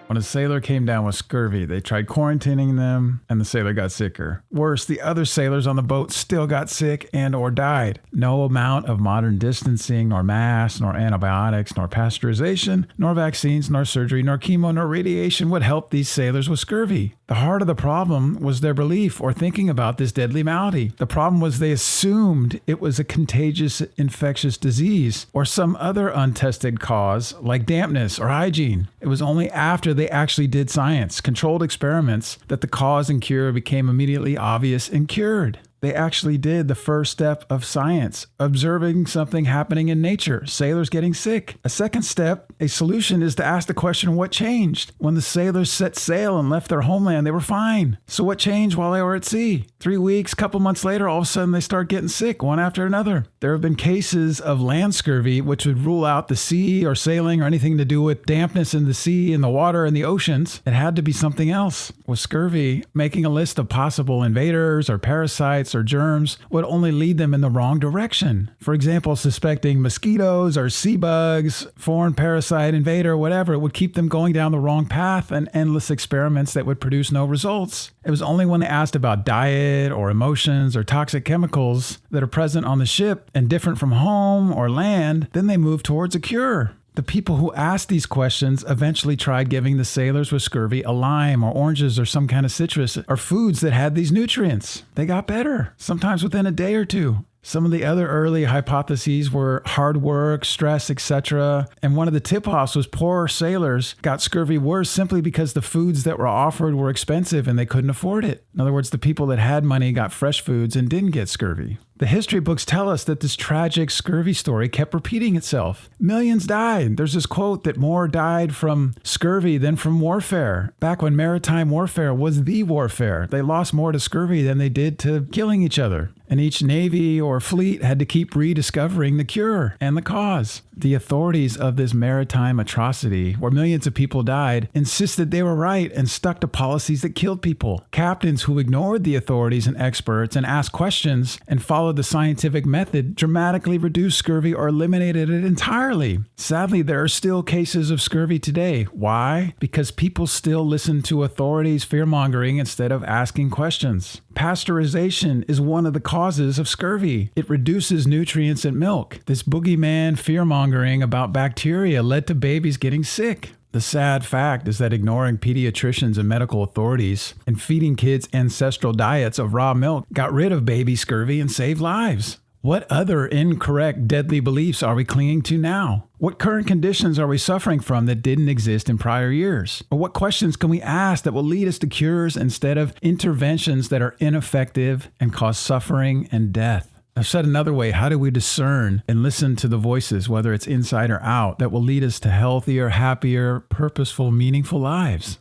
When a sailor came down with scurvy, they tried quarantining them, and the sailor got sicker. Worse, the other sailors on the boat still got sick and or died. No amount of modern distancing, nor masks, nor antibiotics, nor pasteurization, nor vaccines, nor surgery, nor chemo, nor radiation would help these sailors with scurvy. The heart of the problem was their belief or thinking about this deadly malady. The problem was they assumed it was a contagious infectious disease or some other untested cause like dampness or hygiene. It was only after they actually did science, controlled experiments, that the cause and cure became immediately obvious and cured. They actually did the first step of science, observing something happening in nature, sailors getting sick. A second step, a solution, is to ask the question, what changed? When the sailors set sail and left their homeland, they were fine. So what changed while they were at sea? 3 weeks, couple months later, all of a sudden they start getting sick, one after another. There have been cases of land scurvy, which would rule out the sea or sailing or anything to do with dampness in the sea and the water and the oceans. It had to be something else. With scurvy, making a list of possible invaders or parasites or germs would only lead them in the wrong direction. For example, suspecting mosquitoes or sea bugs, foreign parasite, invader, whatever, it would keep them going down the wrong path and endless experiments that would produce no results. It was only when they asked about diet or emotions or toxic chemicals that are present on the ship and different from home or land, then they moved towards a cure. The people who asked these questions eventually tried giving the sailors with scurvy a lime or oranges or some kind of citrus or foods that had these nutrients. They got better, sometimes within a day or two. Some of the other early hypotheses were hard work, stress, etc. And one of the tip-offs was poor sailors got scurvy worse simply because the foods that were offered were expensive and they couldn't afford it. In other words, the people that had money got fresh foods and didn't get scurvy. The history books tell us that this tragic scurvy story kept repeating itself. Millions died. There's this quote that more died from scurvy than from warfare. Back when maritime warfare was the warfare, they lost more to scurvy than they did to killing each other. And each navy or fleet had to keep rediscovering the cure and the cause. The authorities of this maritime atrocity, where millions of people died, insisted they were right and stuck to policies that killed people. Captains who ignored the authorities and experts and asked questions and followed the scientific method dramatically reduced scurvy or eliminated it entirely. Sadly, there are still cases of scurvy today. Why? Because people still listen to authorities' fear-mongering instead of asking questions. Pasteurization is one of the causes of scurvy. It reduces nutrients in milk. This boogeyman fear-mongering about bacteria led to babies getting sick. The sad fact is that ignoring pediatricians and medical authorities and feeding kids ancestral diets of raw milk got rid of baby scurvy and saved lives. What other incorrect, deadly beliefs are we clinging to now? What current conditions are we suffering from that didn't exist in prior years? Or what questions can we ask that will lead us to cures instead of interventions that are ineffective and cause suffering and death? I've said another way, how do we discern and listen to the voices, whether it's inside or out, that will lead us to healthier, happier, purposeful, meaningful lives?